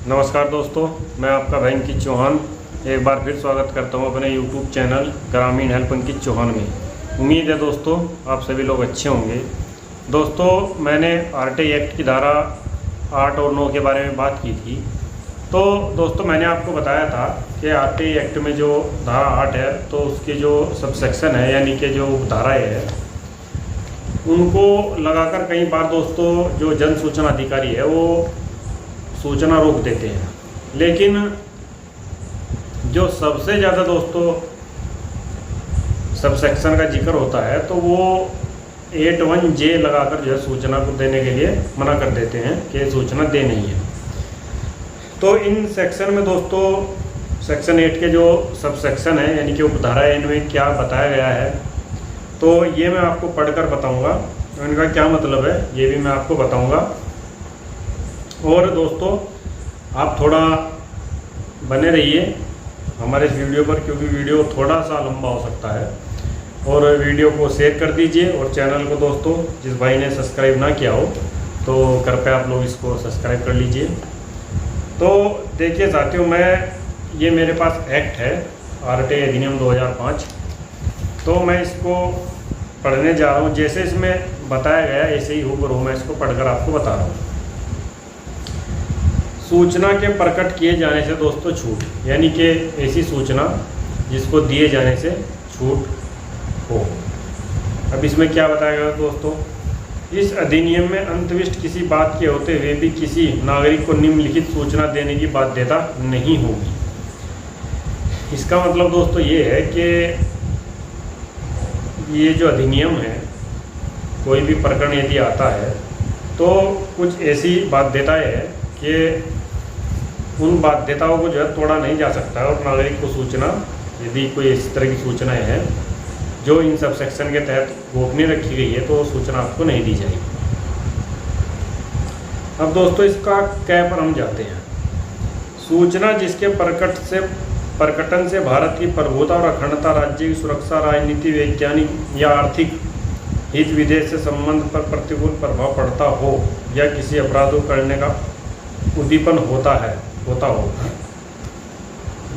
नमस्कार दोस्तों, मैं आपका भाई अंकित चौहान एक बार फिर स्वागत करता हूं अपने YouTube चैनल ग्रामीण हेल्प अंकित चौहान में। उम्मीद है दोस्तों आप सभी लोग अच्छे होंगे। दोस्तों, मैंने आरटीआई एक्ट की धारा 8 और 9 के बारे में बात की थी। तो दोस्तों, मैंने आपको बताया था कि आरटीआई एक्ट में जो धारा 8 है तो उसकी जो सबसेक्शन है यानी कि जो धाराएँ है उनको लगाकर कई बार दोस्तों जो जन सूचना अधिकारी है वो सूचना रोक देते हैं। लेकिन जो सबसे ज़्यादा दोस्तों सबसेक्शन का जिक्र होता है तो वो 81J लगाकर जो है सूचना को देने के लिए मना कर देते हैं कि सूचना दे नहीं है। तो इन सेक्शन में दोस्तों सेक्शन 8 के जो सबसेक्शन है यानी कि उपधारा इनमें क्या बताया गया है तो ये मैं आपको पढ़कर बताऊंगा, इनका क्या मतलब है ये भी मैं आपको बताऊंगा। और दोस्तों आप थोड़ा बने रहिए हमारे इस वीडियो पर, क्योंकि वीडियो थोड़ा सा लंबा हो सकता है। और वीडियो को शेयर कर दीजिए और चैनल को दोस्तों जिस भाई ने सब्सक्राइब ना किया हो तो कृपया आप लोग इसको सब्सक्राइब कर लीजिए। तो देखिए साथियों, ये मेरे पास एक्ट है आरटीआई अधिनियम 2005। तो मैं इसको पढ़ने जा रहा हूँ, जैसे इसमें बताया गया ऐसे ही हूबहू मैं इसको पढ़कर आपको बता रहा हूँ। सूचना के प्रकट किए जाने से दोस्तों छूट, यानी कि ऐसी सूचना जिसको दिए जाने से छूट हो। अब इसमें क्या बताया गया दोस्तों, इस अधिनियम में अंतर्विष्ट किसी बात के होते हुए भी किसी नागरिक को निम्नलिखित सूचना देने की बाध्यता नहीं होगी। इसका मतलब दोस्तों ये है कि ये जो अधिनियम है, कोई भी प्रकरण यदि आता है तो कुछ ऐसी बाध्यताएं हैं कि उन बाध्यताओं को जो है तोड़ा नहीं जा सकता है और नागरिक को सूचना, यदि कोई इस तरह की सूचनाएं हैं जो इन सब सेक्शन के तहत गोपनीय रखी गई है तो सूचना आपको नहीं दी जाएगी। अब दोस्तों इसका कै पर हम जाते हैं। सूचना जिसके प्रकटन से भारत की प्रभुता और अखंडता, राज्य की सुरक्षा, राजनीति, वैज्ञानिक या आर्थिक हित विदेश से संबंध पर प्रतिकूल प्रभाव पड़ता हो या किसी अपराध को करने का उद्दीपन होता हो।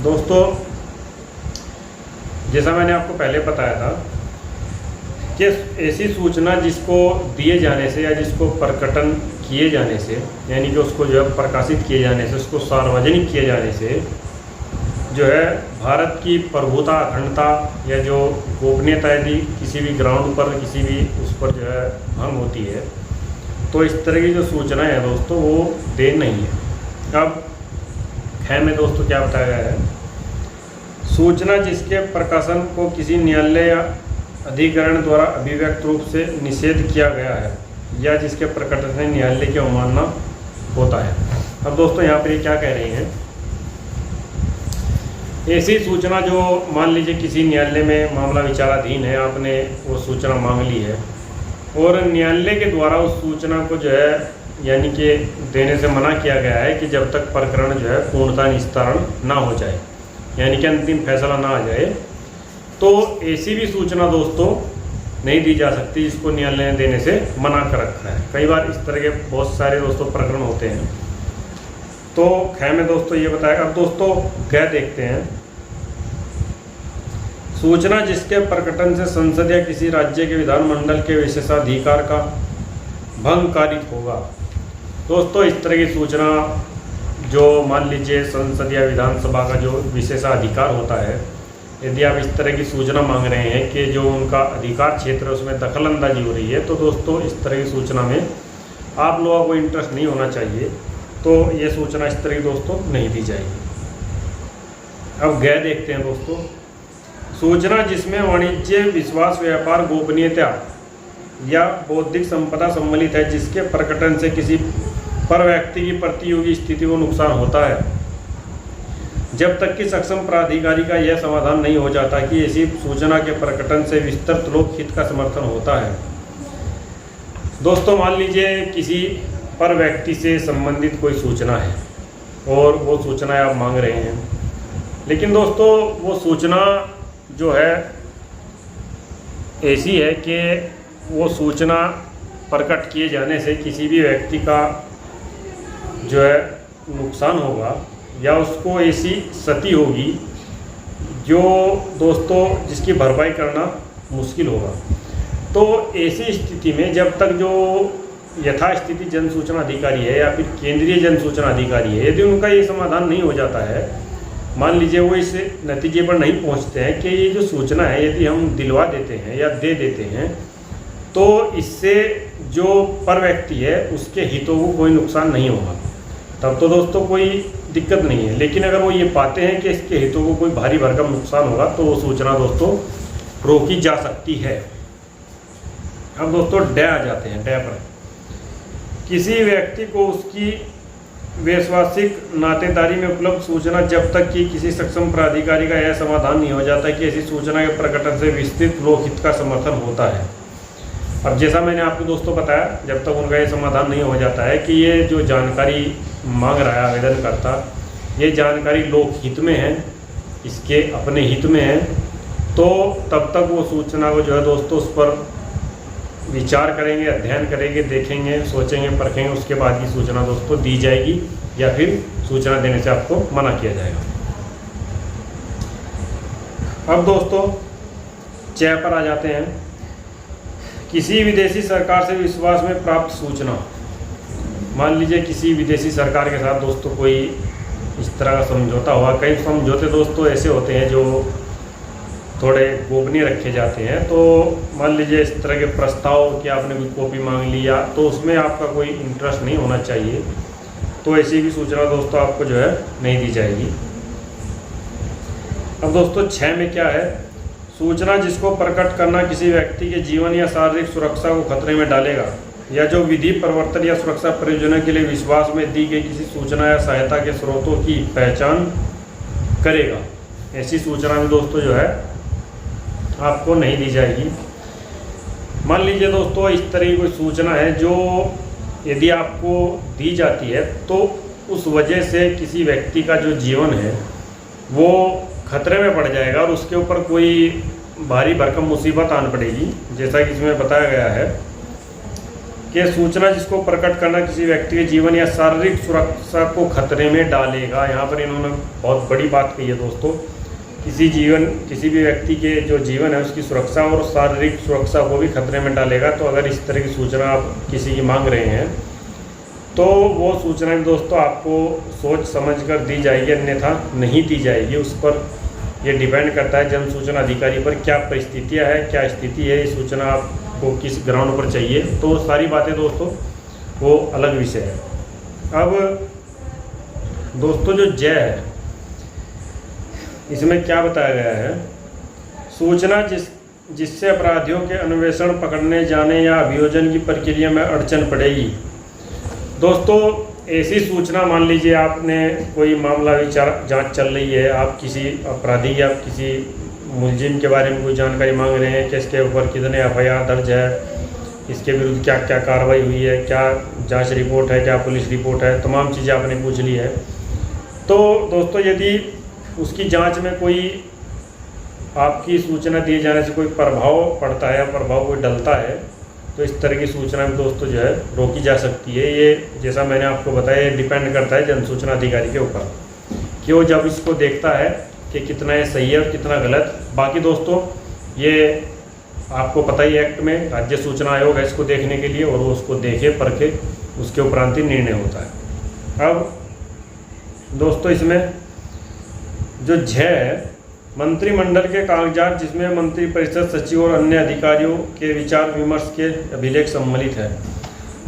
दोस्तों, जैसा मैंने आपको पहले बताया था कि ऐसी सूचना जिसको दिए जाने से या जिसको प्रकटन किए जाने से, यानी कि उसको जो है प्रकाशित किए जाने से, उसको सार्वजनिक किए जाने से जो है भारत की प्रभुता, अखंडता या जो गोपनीयता यदि किसी भी ग्राउंड पर किसी भी उस पर जो है भंग होती है तो इस तरह की जो सूचनाएं हैं दोस्तों वो दे नहीं है। अब ख़ैर में दोस्तों क्या बताया गया है, सूचना जिसके प्रकाशन को किसी न्यायालय या अधिकरण द्वारा अभिव्यक्त रूप से निषेध किया गया है या जिसके प्रकटन से न्यायालय की अवमानना होता है। अब दोस्तों यहाँ पर ये क्या कह रही हैं, ऐसी सूचना जो मान लीजिए किसी न्यायालय में मामला विचाराधीन है, आपने वो सूचना मांग ली है और न्यायालय के द्वारा उस सूचना को जो है यानी कि देने से मना किया गया है कि जब तक प्रकरण जो है पूर्णतः निस्तारण ना हो जाए, यानी कि अंतिम फैसला ना आ जाए, तो ऐसी भी सूचना दोस्तों नहीं दी जा सकती जिसको न्यायालय ने देने से मना कर रखा है। कई बार इस तरह के बहुत सारे दोस्तों प्रकरण होते हैं। तो खैर में दोस्तों ये बताया। अब दोस्तों क्या देखते हैं, सूचना जिसके प्रकटन से संसद या किसी राज्य के विधानमंडल के विशेषाधिकार का भंग कारित होगा। दोस्तों इस तरह की सूचना जो मान लीजिए संसद या विधानसभा का जो विशेषाधिकार होता है, यदि आप इस तरह की सूचना मांग रहे हैं कि जो उनका अधिकार क्षेत्र है उसमें दखलंदाजी हो रही है, तो दोस्तों इस तरह की सूचना में आप लोगों को इंटरेस्ट नहीं होना चाहिए। तो ये सूचना इस तरह की दोस्तों नहीं दी जाएगी। अब गए देखते हैं दोस्तों, सूचना जिसमें वाणिज्य, विश्वास, व्यापार, गोपनीयता या बौद्धिक संपदा सम्मिलित है, जिसके प्रकटन से किसी पर व्यक्ति की प्रतियोगी स्थिति को नुकसान होता है, जब तक कि सक्षम प्राधिकारी का यह समाधान नहीं हो जाता कि ऐसी सूचना के प्रकटन से विस्तृत लोक हित का समर्थन होता है। दोस्तों मान लीजिए किसी पर व्यक्ति से संबंधित कोई सूचना है और वो सूचना आप मांग रहे हैं, लेकिन दोस्तों वो सूचना जो है ऐसी है कि वो सूचना प्रकट किए जाने से किसी भी व्यक्ति का जो है नुकसान होगा या उसको ऐसी क्षति होगी जो दोस्तों जिसकी भरपाई करना मुश्किल होगा। तो ऐसी स्थिति में जब तक जो यथास्थिति जन सूचना अधिकारी है या फिर केंद्रीय जन सूचना अधिकारी है, यदि उनका ये समाधान नहीं हो जाता है, मान लीजिए वो इस नतीजे पर नहीं पहुंचते हैं कि ये जो सूचना है यदि हम दिलवा देते हैं या दे देते हैं तो इससे जो पर व्यक्ति है उसके हितों को कोई नुकसान नहीं होगा, तब तो दोस्तों कोई दिक्कत नहीं है। लेकिन अगर वो ये पाते हैं कि इसके हितों को कोई भारी भरकम नुकसान होगा तो वो सूचना दोस्तों रोकी जा सकती है। अब दोस्तों ड आ जाते हैं। ड पर किसी व्यक्ति को उसकी वैश्वासिक नातेदारी में उपलब्ध सूचना जब तक कि किसी सक्षम प्राधिकारी का यह समाधान नहीं हो जाता कि ऐसी सूचना के प्रकटन से विस्तृत लोकहित का समर्थन होता है। अब जैसा मैंने आपको दोस्तों बताया, जब तक उनका ये समाधान नहीं हो जाता है कि ये जो जानकारी मांग रहा है आवेदन करता, ये जानकारी लोकहित में है, इसके अपने हित में है, तो तब तक वो सूचना को जो है दोस्तों उस पर विचार करेंगे, अध्ययन करेंगे, देखेंगे, सोचेंगे, परखेंगे, उसके बाद की सूचना दोस्तों दी जाएगी या फिर सूचना देने से आपको मना किया जाएगा। अब दोस्तों च पर आ जाते हैं। किसी विदेशी सरकार से विश्वास में प्राप्त सूचना। मान लीजिए किसी विदेशी सरकार के साथ दोस्तों कोई इस तरह का समझौता हुआ। कई समझौते दोस्तों ऐसे होते हैं जो थोड़े गोपनीय रखे जाते हैं। तो मान लीजिए इस तरह के प्रस्ताव कि आपने कोई कॉपी मांग लिया तो उसमें आपका कोई इंटरेस्ट नहीं होना चाहिए, तो ऐसी भी सूचना दोस्तों आपको जो है नहीं दी जाएगी। अब दोस्तों 6 में क्या है? सूचना जिसको प्रकट करना किसी व्यक्ति के जीवन या शारीरिक सुरक्षा को खतरे में डालेगा या जो विधि प्रवर्तन या सुरक्षा प्रयोजनों के लिए विश्वास में दी गई किसी सूचना या सहायता के स्रोतों की पहचान करेगा, ऐसी सूचना भी दोस्तों जो है आपको नहीं दी जाएगी। मान लीजिए दोस्तों इस तरह की कोई सूचना है जो यदि आपको दी जाती है तो उस वजह से किसी व्यक्ति का जो जीवन है वो खतरे में पड़ जाएगा और उसके ऊपर कोई भारी भरकम मुसीबत आन पड़ेगी। जैसा कि इसमें बताया गया है कि सूचना जिसको प्रकट करना किसी व्यक्ति के जीवन या शारीरिक सुरक्षा को खतरे में डालेगा। यहाँ पर इन्होंने बहुत बड़ी बात कही है दोस्तों, किसी भी व्यक्ति के जो जीवन है उसकी सुरक्षा और शारीरिक सुरक्षा को भी खतरे में डालेगा। तो अगर इस तरह की सूचना आप किसी की मांग रहे हैं तो वो सूचना भी दोस्तों आपको सोच समझ कर दी जाएगी, अन्यथा नहीं दी जाएगी। उस पर यह डिपेंड करता है जन सूचना अधिकारी पर क्या परिस्थितियाँ है, क्या स्थिति है, ये सूचना आपको किस ग्राउंड पर चाहिए। तो सारी बातें दोस्तों वो अलग विषय है। अब दोस्तों जो ज है इसमें क्या बताया गया है? सूचना जिससे अपराधियों के अन्वेषण, पकड़ने जाने या अभियोजन की प्रक्रिया में अड़चन पड़ेगी। दोस्तों ऐसी सूचना, मान लीजिए आपने कोई मामला जांच चल रही है, आप किसी अपराधी या किसी मुलजिम के बारे में कोई जानकारी मांग रहे हैं कि इसके ऊपर कितने एफआईआर दर्ज है, इसके विरुद्ध क्या क्या कार्रवाई हुई है, क्या जांच रिपोर्ट है, क्या पुलिस रिपोर्ट है, तमाम चीज़ें आपने पूछ ली है। तो दोस्तों यदि उसकी जांच में कोई आपकी सूचना दिए जाने से कोई प्रभाव पड़ता है या प्रभाव कोई डलता है तो इस तरह की सूचना भी दोस्तों जो है रोकी जा सकती है। ये जैसा मैंने आपको बताया ये डिपेंड करता है जन सूचना अधिकारी के ऊपर कि वो जब इसको देखता है कि कितना ये सही है और कितना गलत। बाकी दोस्तों ये आपको पता ही एक्ट में राज्य सूचना आयोग है इसको देखने के लिए, और वो उसको देखे परखे उसके उपरांत ही निर्णय होता है। अब दोस्तों इसमें जो झ है, मंत्रिमंडल के कागजात जिसमें मंत्रिपरिषद, सचिव और अन्य अधिकारियों के विचार विमर्श के अभिलेख सम्मिलित है।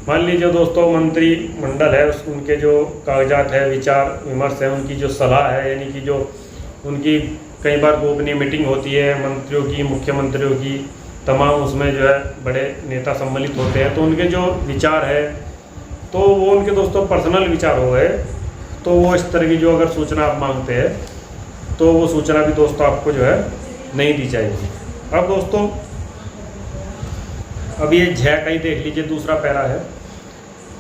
मान लीजिए दोस्तों मंत्रिमंडल है, उनके जो कागजात है, विचार विमर्श है, उनकी जो सलाह है, यानी कि जो उनकी कई बार गोपनीय मीटिंग होती है मंत्रियों की, मुख्यमंत्रियों की, तमाम उसमें जो है बड़े नेता सम्मिलित होते हैं। तो उनके जो विचार है तो वो उनके दोस्तों पर्सनल विचार हो गए, तो वो इस तरह की जो अगर सूचना आप मांगते हैं तो वो सूचना भी दोस्तों आपको जो है नहीं दी जाएगी। अब दोस्तों अब ये झ का ही देख लीजिए, दूसरा पैरा है।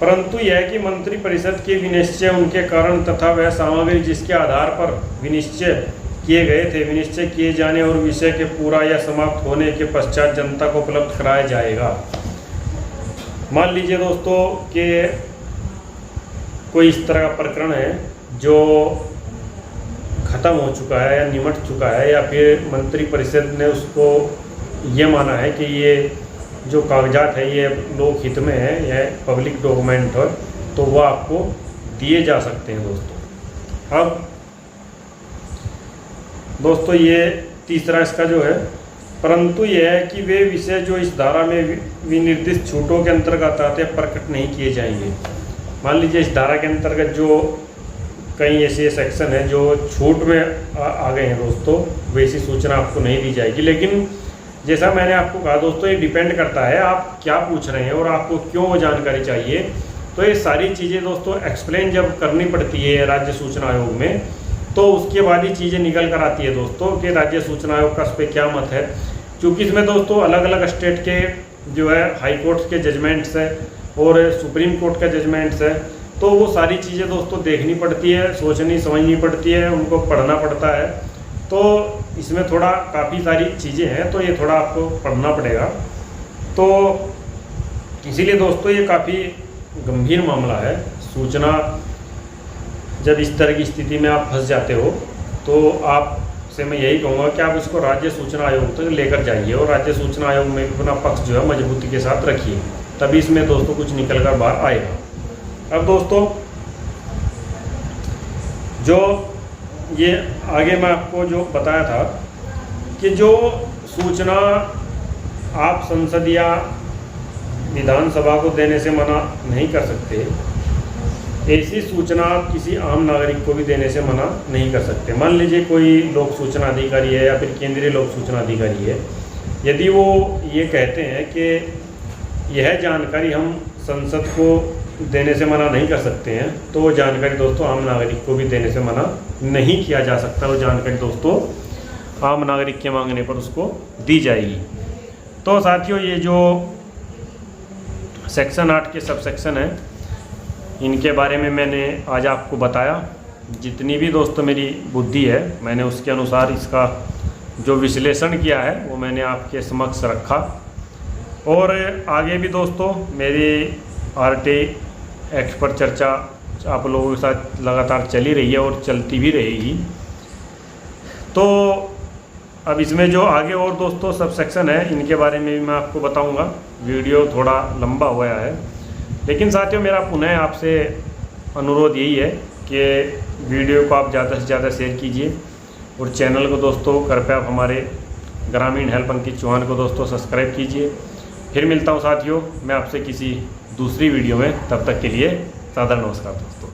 परंतु यह कि मंत्रिपरिषद के विनिश्चय, उनके कारण तथा वह सामग्री जिसके आधार पर विनिश्चय किए गए थे, विनिश्चय किए जाने और विषय के पूरा या समाप्त होने के पश्चात जनता को उपलब्ध कराया जाएगा। मान लीजिए दोस्तों कि कोई इस तरह का प्रकरण है जो ख़त्म हो चुका है या निमट चुका है, या फिर मंत्री परिषद ने उसको ये माना है कि ये जो कागजात है ये लोक हित में है, यह पब्लिक डॉक्यूमेंट है, तो वह आपको दिए जा सकते हैं दोस्तों। अब दोस्तों ये तीसरा इसका जो है, परंतु यह है कि वे विषय जो इस धारा में विनिर्दिष्ट छूटों के अंतर्गत आते हैं प्रकट नहीं किए जाएंगे। मान लीजिए इस धारा के अंतर्गत जो कई ऐसे सेक्शन हैं जो छूट में आ गए हैं दोस्तों, वैसी सूचना आपको नहीं दी जाएगी। लेकिन जैसा मैंने आपको कहा दोस्तों, ये डिपेंड करता है आप क्या पूछ रहे हैं और आपको क्यों वो जानकारी चाहिए। तो ये सारी चीज़ें दोस्तों एक्सप्लेन जब करनी पड़ती है राज्य सूचना आयोग में, तो उसके बाद ही चीज़ें निकल कर आती है दोस्तों कि राज्य सूचना आयोग का इस पर क्या मत है। क्योंकि इसमें दोस्तों अलग अलग स्टेट के जो है हाई कोर्ट के जजमेंट्स है और सुप्रीम कोर्ट का जजमेंट्स है, तो वो सारी चीज़ें दोस्तों देखनी पड़ती है, सोचनी समझनी पड़ती है, उनको पढ़ना पड़ता है। तो इसमें थोड़ा काफ़ी सारी चीज़ें हैं, तो ये थोड़ा आपको पढ़ना पड़ेगा। तो इसीलिए दोस्तों ये काफ़ी गंभीर मामला है। सूचना जब इस तरह की स्थिति में आप फंस जाते हो, तो आपसे मैं यही कहूँगा कि आप इसको राज्य सूचना आयोग तक लेकर जाइए और राज्य सूचना आयोग में अपना पक्ष जो है मजबूती के साथ रखिए, तभी इसमें दोस्तों कुछ निकल कर बाहर आएगा। अब दोस्तों जो ये आगे मैं आपको जो बताया था कि जो सूचना आप संसद या विधानसभा को देने से मना नहीं कर सकते, ऐसी सूचना आप किसी आम नागरिक को भी देने से मना नहीं कर सकते। मान लीजिए कोई लोक सूचना अधिकारी है या फिर केंद्रीय लोक सूचना अधिकारी है, यदि वो ये कहते हैं कि यह जानकारी हम संसद को देने से मना नहीं कर सकते हैं, तो वो जानकारी दोस्तों आम नागरिक को भी देने से मना नहीं किया जा सकता। वो जानकारी दोस्तों आम नागरिक के मांगने पर उसको दी जाएगी। तो साथियों ये जो सेक्शन 8 के सब सेक्शन हैं, इनके बारे में मैंने आज आपको बताया। जितनी भी दोस्तों मेरी बुद्धि है मैंने उसके अनुसार इसका जो विश्लेषण किया है वो मैंने आपके समक्ष रखा। और आगे भी दोस्तों मेरी आरटी एक्ट पर चर्चा आप लोगों के साथ लगातार चली रही है और चलती भी रहेगी। तो अब इसमें जो आगे और दोस्तों सब सेक्शन है इनके बारे में भी मैं आपको बताऊंगा। वीडियो थोड़ा लंबा हो गया है, लेकिन साथियों मेरा पुनः आपसे अनुरोध यही है कि वीडियो को आप ज़्यादा से ज़्यादा शेयर कीजिए और चैनल को दोस्तों कृपया आप हमारे ग्रामीण हेल्प अंकित चौहान को दोस्तों सब्सक्राइब कीजिए। फिर मिलता हूँ साथियों मैं आपसे किसी दूसरी वीडियो में, तब तक के लिए सादर नमस्कार दोस्तों।